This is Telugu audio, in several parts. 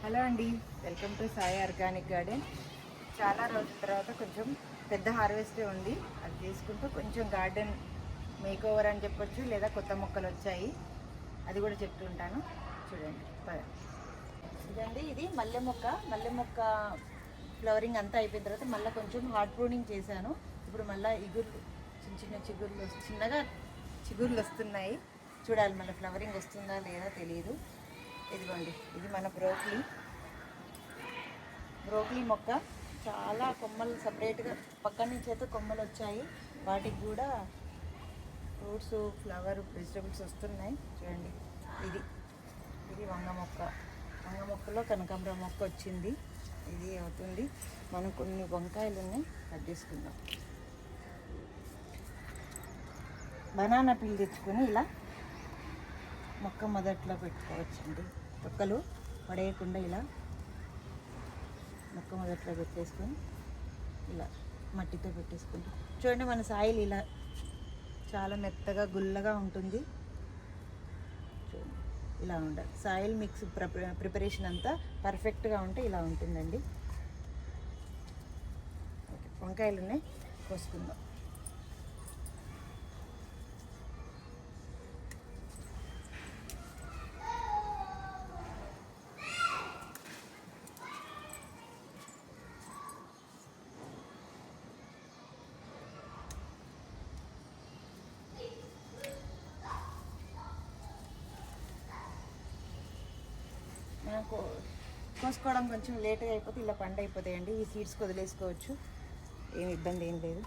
హలో అండి, welcome to Sai organic garden. చాలా రోజుల తర్వాత కొంచెం పెద్ద హార్వెస్టే ఉంది. అది తీసుకుంటూ కొంచెం గార్డెన్ మేక్ ఓవర్ అని చెప్పొచ్చు, లేదా కొత్త మొక్కలు వచ్చాయి అది కూడా చెప్తుంటాను. చూడండి ఇదండి, ఇది మల్లె మొక్క ఫ్లవరింగ్ అంతా అయిపోయిన తర్వాత మళ్ళీ కొంచెం హార్డ్ ప్రూనింగ్ చేశాను. ఇప్పుడు మళ్ళీ ఇగుర్లు చిన్నగా చిగుర్లు వస్తున్నాయి. చూడాలి మళ్ళీ ఫ్లవరింగ్ వస్తుందా లేదా తెలియదు. ఇదిగోండి, ఇది మన బ్రోకలీ మొక్క. చాలా కొమ్మలు సపరేట్గా పక్కన నుంచి అయితే కొమ్మలు వచ్చాయి. వాటికి కూడా ఫ్రూట్స్, ఫ్లవర్, వెజిటబుల్స్ వస్తున్నాయి. చూడండి, ఇది వంగ మొక్కలో కనకాంబరం మొక్క వచ్చింది. ఇది అవుతుంది. మనం కొన్ని వంకాయలు ఉన్నాయి, కట్ చేసుకుందాం. బనానా పీల్ తెచ్చుకొని ఇలా మొక్క మొదట్లో పెట్టుకోవచ్చండి. తొక్కలు పడేయకుండా ఇలా మొక్క మొదట్లో పెట్టేసుకొని ఇలా మట్టితో పెట్టేసుకుంటాం. చూడండి, మన సాయిల్ ఇలా చాలా మెత్తగా గుల్లగా ఉంటుంది. చూడండి, ఇలా ఉండాలి. సాయిల్ మిక్స్ ప్రిపరేషన్ అంతా పర్ఫెక్ట్గా ఉంటే ఇలా ఉంటుందండి. వంకాయలు ఉన్నాయి, కోసుకుందాం. కోసుకోవడం కొంచెం లేట్గా అయిపోతే ఇలా పండు అయిపోతాయండి. ఈ సీడ్స్ వదిలేసుకోవచ్చు, ఏమి ఇబ్బంది ఏం లేదు.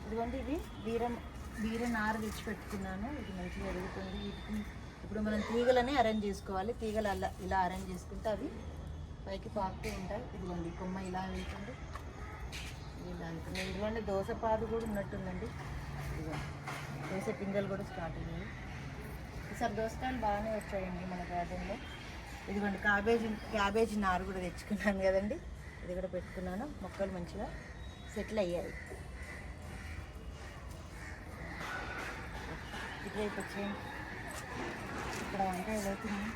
ఇదిగోండి, ఇది బీర నార తెచ్చి పెట్టుకున్నాను. ఇది మంచిగా ఎదుగుతుంది. వీటికి ఇప్పుడు మనం తీగలనే అరేంజ్ చేసుకోవాలి. తీగలు ఇలా అరేంజ్ చేసుకుంటే అవి పైకి పాకుతూ ఉంటాయి. ఇదిగోండి, కొమ్మ ఇలా వెళ్తుంది, ఇలా వెళ్తుంది. ఇదిగోండి, దోసపాదు కూడా ఉన్నట్టుందండి. ఇదిగోండి, దోస పిందెలు కూడా స్టార్ట్ అయ్యాయి. ఈసారి దోసకాయలు బాగానే వచ్చాయండి మన గార్డెన్లో. ఇదిగోండి, క్యాబేజీ నారు కూడా తెచ్చుకున్నాను కదండి, ఇది కూడా పెట్టుకున్నాను. మొక్కలు మంచిగా సెటిల్ అయ్యాయి. ఇటువైపు వచ్చేయండి, ఇక్కడ వంకాయలు అవుతుంది.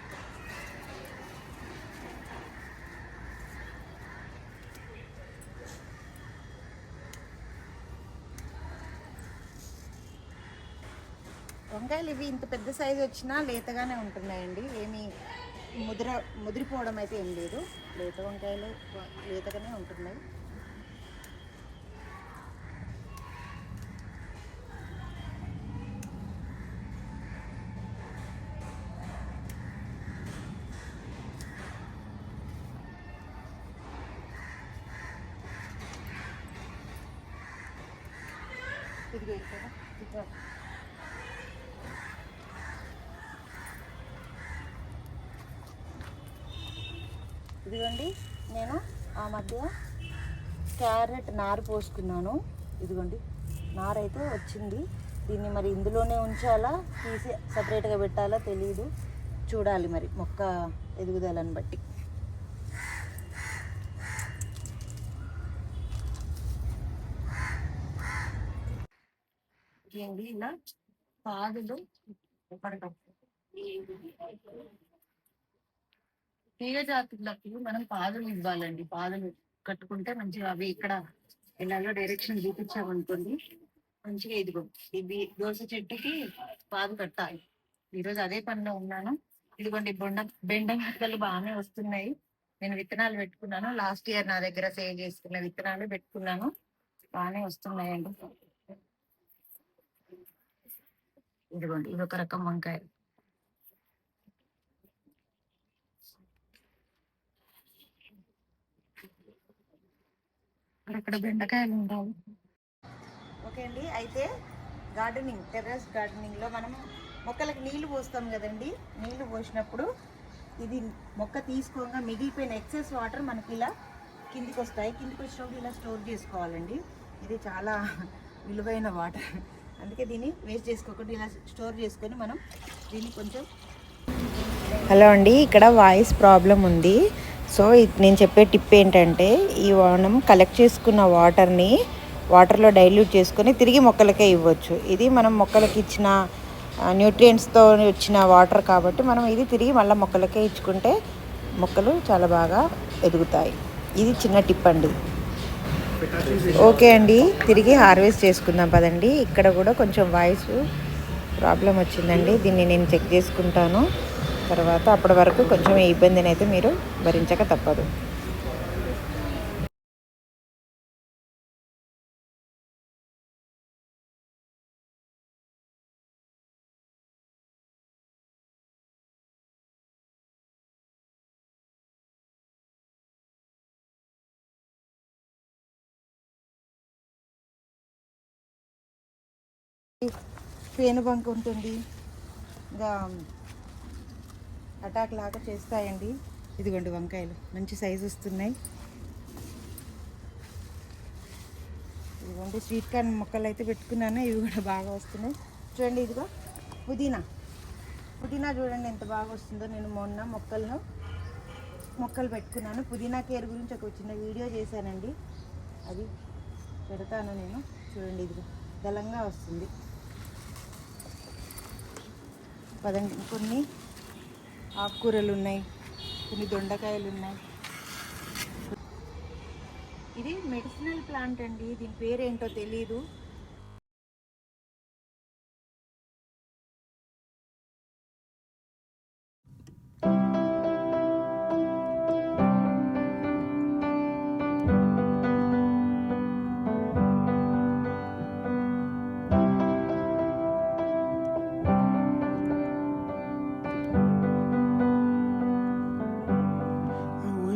వంకాయలు ఇవి ఇంత పెద్ద సైజు వచ్చినా లేతగానే ఉంటున్నాయండి. ఏమీ ముదిరిపోవడం అయితే ఏం లేదు. లేత వంకాయలు లేతగానే ఉంటున్నాయి. ఇదిగోండి, నేను ఆ మధ్య క్యారెట్ నారు పోసుకున్నాను. ఇదిగోండి, నారు అయితే వచ్చింది. దీన్ని మరి ఇందులోనే ఉంచాలా, తీసి సపరేట్గా పెట్టాలా తెలియదు. చూడాలి మరి మొక్క ఎదుగుదలను బట్టి. ఇదేంటి, ఇలా పాదులు తీగ జాతులకు మనం పాదులు ఇవ్వాలండి. పాదులు కట్టుకుంటే మంచిగా అవి ఇక్కడ ఇళ్ళలో డైరెక్షన్ చూపించామనుకోండి మంచిగా ఇదిగో. ఇది దోస చెట్టుకి పాదు కట్టాలి. ఈరోజు అదే పనిలో ఉన్నాను. ఇదిగోండి, బెండ మొక్కలు బాగానే వస్తున్నాయి. నేను విత్తనాలు పెట్టుకున్నాను. లాస్ట్ ఇయర్ నా దగ్గర సేవ్ చేసుకున్న విత్తనాలు పెట్టుకున్నాను, బాగానే వస్తున్నాయండి. ఇదిగోండి, ఇది ఒక రకం వంకాయ. అక్కడ బెండకాయలు ఉంటాయి. ఓకే అండి, అయితే టెర్రస్ గార్డెనింగ్లో మనం మొక్కలకు నీళ్లు పోస్తాం కదండి. నీళ్లు పోసినప్పుడు ఇది మొక్క తీసుకోగా మిగిలిపోయిన ఎక్సెస్ వాటర్ మనకి ఇలా కిందికి వస్తాయి. కిందికి వచ్చినప్పుడు ఇలా స్టోర్ చేసుకోవాలండి. ఇది చాలా విలువైన వాటర్, అందుకే దీన్ని వేస్ట్ చేసుకోకుండా ఇలా స్టోర్ చేసుకొని మనం దీన్ని కొంచెం. హలో అండి, ఇక్కడ వాయిస్ ప్రాబ్లం ఉంది. సో నేను చెప్పే టిప్ ఏంటంటే, ఈ మనం కలెక్ట్ చేసుకున్న వాటర్లో డైల్యూట్ చేసుకొని తిరిగి మొక్కలకే ఇవ్వచ్చు. ఇది మనం మొక్కలకి ఇచ్చిన న్యూట్రియంట్స్తో వచ్చిన వాటర్ కాబట్టి మనం ఇది తిరిగి మళ్ళీ మొక్కలకే ఇచ్చుకుంటే మొక్కలు చాలా బాగా ఎదుగుతాయి. ఇది చిన్న టిప్ అండి. ఓకే అండి, తిరిగి హార్వెస్ట్ చేసుకుందాం పదండి. ఇక్కడ కూడా కొంచెం వాయిస్ ప్రాబ్లం వచ్చిందండి, దీన్ని నేను చెక్ చేసుకుంటాను తర్వాత. అప్పటి వరకు కొంచెం ఈ ఇబ్బందిని అయితే మీరు భరించక తప్పదు. పేనుబంక ఉంటుంది, ఇంకా అటాక్ లాగా చేస్తాయండి. ఇదిగోండి వంకాయలు మంచి సైజు వస్తున్నాయి. ఇదిగోండి స్వీట్ కార్న్ మొక్కలు అయితే పెట్టుకున్నాను, ఇవి కూడా బాగా వస్తున్నాయి. చూడండి ఇదిగో పుదీనా చూడండి ఎంత బాగా వస్తుందో. నేను మొన్న మొక్కలు పెట్టుకున్నాను. పుదీనా కేర్ గురించి ఒక చిన్న వీడియో చేశానండి, అది పెడతాను నేను. చూడండి ఇదిగో దళంగా వస్తుంది. పదండి, కొన్ని ఆకుకూరలు ఉన్నాయి, కొన్ని దొండకాయలు ఉన్నాయి. ఇది మెడిసినల్ ప్లాంట్ అండి, దీని పేరేంటో తెలీదు.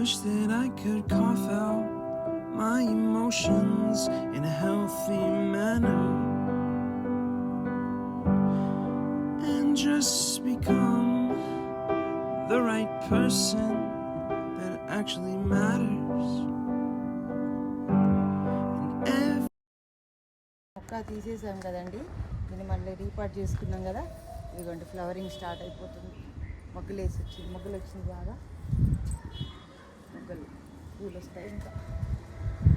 Wish that I could cough out my emotions in a healthy manner and just become the right person that actually matters. మొక్క తీసేసాం కదండి, దీన్ని మళ్ళీ రీపార్ట్ చేసుకున్నాం కదా. ఇదిగోండి ఫ్లవరింగ్ స్టార్ట్ అయిపోతుంది. మొగ్గలు వచ్చింది బాగా, పూలు వస్తాయి. ఇంకా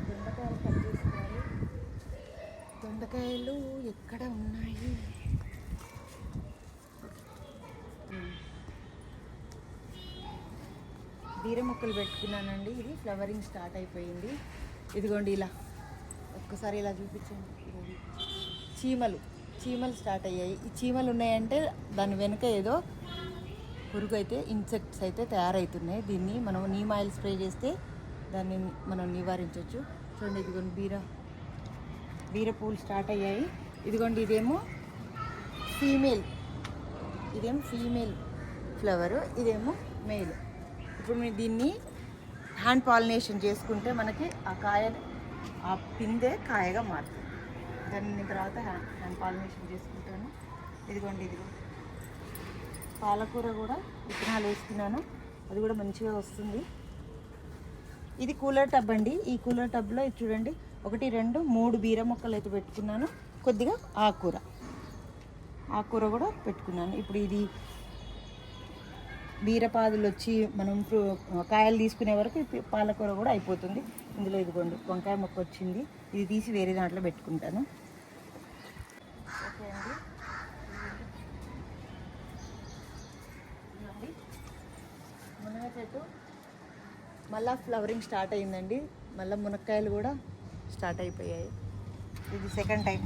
దొండకాయలు కట్ చేసుకోవాలి. దొండకాయలు ఎక్కడ ఉన్నాయి? బీర మొక్కలు పెట్టుకున్నానండి, ఇది ఫ్లవరింగ్ స్టార్ట్ అయిపోయింది. ఇదిగోండి ఇలా ఒక్కసారి ఇలా చూపించండి. చీమలు స్టార్ట్ అయ్యాయి. ఈ చీమలు ఉన్నాయంటే దాని వెనుక ఏదో పురుగు అయితే, ఇన్సెక్ట్స్ అయితే తయారవుతున్నాయి. దీన్ని మనం నీమ్ ఆయిల్ స్ప్రే చేస్తే దాన్ని మనం నివారించవచ్చు. చూడండి ఇదిగోండి బీర పూలు స్టార్ట్ అయ్యాయి. ఇదిగోండి ఇదేమో ఫీమేల్ ఫ్లవరు, ఇదేమో మేల్. ఇప్పుడు మీరు దీన్ని హ్యాండ్ పాలినేషన్ చేసుకుంటే మనకి ఆ పిందే కాయగా మారుతుంది. దాన్ని తర్వాత హ్యాండ్ పాలినేషన్ చేసుకుంటాను. ఇదిగో పాలకూర కూడా విత్తనాలు వేస్తున్నాను, అది కూడా మంచిగా వస్తుంది. ఇది కూలర్ టబ్ అండి. ఈ కూలర్ టబ్లో ఇది చూడండి 1, 2, 3 బీర మొక్కలు అయితే పెట్టుకున్నాను. కొద్దిగా ఆకుకూర కూడా పెట్టుకున్నాను. ఇప్పుడు ఇది బీరపాదులు వచ్చి మనం కాయలు తీసుకునే వరకు పాలకూర కూడా అయిపోతుంది. ఇందులో ఇదిగోండి వంకాయ మొక్క వచ్చింది, ఇది తీసి వేరే దాంట్లో పెట్టుకుంటాను. ఓకే అండి, మునగ చెట్టు మళ్ళీ ఫ్లవరింగ్ స్టార్ట్ అయిందండి. మళ్ళీ మునక్కాయలు కూడా స్టార్ట్ అయిపోయాయి. ఇది సెకండ్ టైం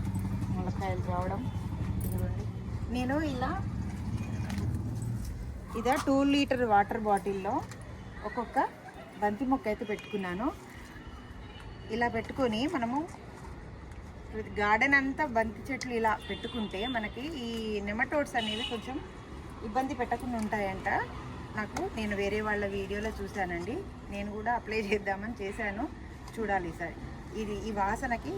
మునక్కాయలు రావడం. ఇదిగోండి నేను ఇదా 2 లీటర్ వాటర్ బాటిల్లో ఒక్కొక్క బంతి మొక్క అయితే పెట్టుకున్నాను. ఇలా పెట్టుకొని మనము గార్డెన్ అంతా బంతి చెట్లు ఇలా పెట్టుకుంటే మనకి ఈ నెమటోడ్స్ అనేవి కొంచెం ఇబ్బంది పెట్టకుండా ఉంటాయంట. నేను వేరే వాళ్ళ వీడియోలో చూశానండి, నేను కూడా అప్లై చేద్దామని చేశాను. చూడాలి సార్, ఈ వాసనకి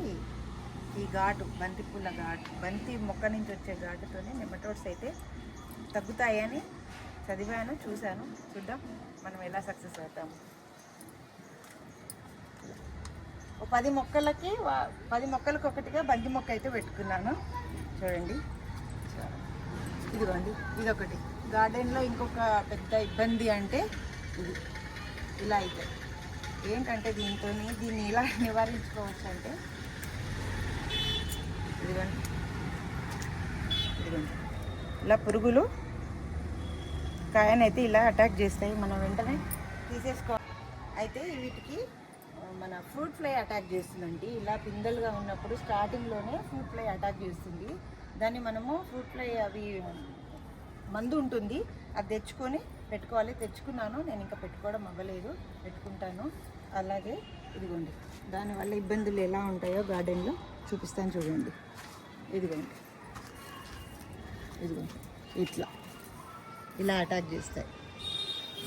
ఈ ఘాటు, బంతి పూల ఘాటు, బంతి మొక్క నుంచి వచ్చే ఘాటుతోనే నెమటోడ్స్ అయితే తగ్గుతాయని చదివాను, చూశాను. చూద్దాం మనం ఎలా సక్సెస్ అవుతాము. 10 మొక్కలకి ఒకటిగా బంతి మొక్క అయితే పెట్టుకున్నాను. చూడండి ఇదిగోండి, ఇదొకటి. గార్డెన్లో ఇంకొక పెద్ద ఇబ్బంది అంటే ఇది ఇలా అయితే ఏంటంటే దీన్ని ఎలా నివారించుకోవచ్చు అంటే ఇదిగోండి ఇలా పురుగులు కాయనైతే ఇలా అటాక్ చేస్తాయి, మనం వెంటనే తీసేసుకోవాలి. అయితే వీటికి మన ఫ్రూట్ ఫ్లై అటాక్ చేస్తుందండి. ఇలా పిందెలుగా ఉన్నప్పుడు స్టార్టింగ్లోనే ఫ్రూట్ ఫ్లై అటాక్ చేస్తుంది. దాన్ని మనము ఫ్రూట్ ఫ్లై అవి మందు ఉంటుంది, అది తెచ్చుకొని పెట్టుకోవాలి. తెచ్చుకున్నాను నేను, ఇంకా పెట్టుకోవడం అవ్వలేదు, పెట్టుకుంటాను. అలాగే ఇదిగోండి, దానివల్ల ఇబ్బందులు ఎలా ఉంటాయో గార్డెన్లో చూపిస్తాను చూడండి. ఇదిగోండి ఇలా అటాక్ చేస్తాయి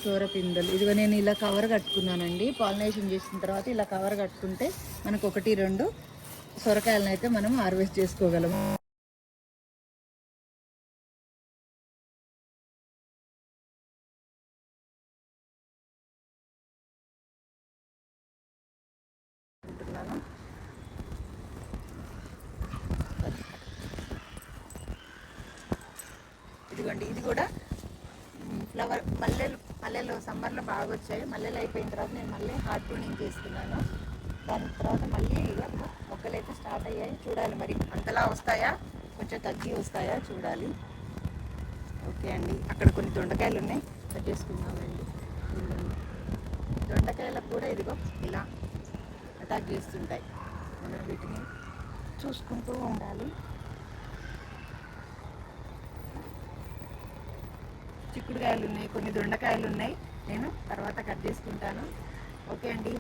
సోరపిందలు. ఇదిగో నేను ఇలా కవర్ కట్టుకున్నానండి. పాలినేషన్ చేసిన తర్వాత ఇలా కవర్ కట్టుకుంటే మనకు 1-2 సొరకాయలను అయితే మనం హార్వెస్ట్ చేసుకోగలము. ఇదిగోండి, ఇది కూడా ఫ్లవర్ మల్లెలు సమ్మర్లో బాగా వచ్చాయి. మల్లెలు అయిపోయిన తర్వాత నేను మళ్ళీ హార్డ్ ప్రూనింగ్ చేసుకున్నాను. దాని తర్వాత మళ్ళీ మొక్కలు అయితే స్టార్ట్ అయ్యాయి. చూడాలి మరి అంతలా వస్తాయా, కొంచెం తగ్గి వస్తాయా చూడాలి. ఓకే అండి, అక్కడ కొన్ని దొండకాయలు ఉన్నాయి, కట్ చేసుకుందామండి. దొండకాయలకు కూడా ఇదిగో ఇలా అటాక్ చేస్తుంటాయి, మనం వీటిని చూసుకుంటూ ఉండాలి. చిక్కుడుకాయలు ఉన్నాయి, కొన్ని దొండకాయలు ఉన్నాయి, నేను తర్వాత కట్ చేసుకుంటాను. ఓకే అండి,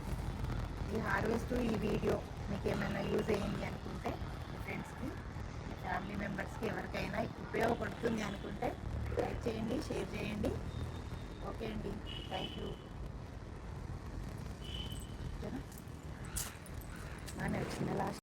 ఈ హార్వెస్ట్ ఈ వీడియో మీకు ఏమైనా యూజ్ అయ్యింది అనుకుంటే మీ ఫ్రెండ్స్కి, మీ ఫ్యామిలీ మెంబర్స్కి ఎవరికైనా ఉపయోగపడుతుంది అనుకుంటే లైక్ చేయండి, షేర్ చేయండి. ఓకే అండి, థ్యాంక్ యూ. బాగానే వచ్చింది లాస్ట్.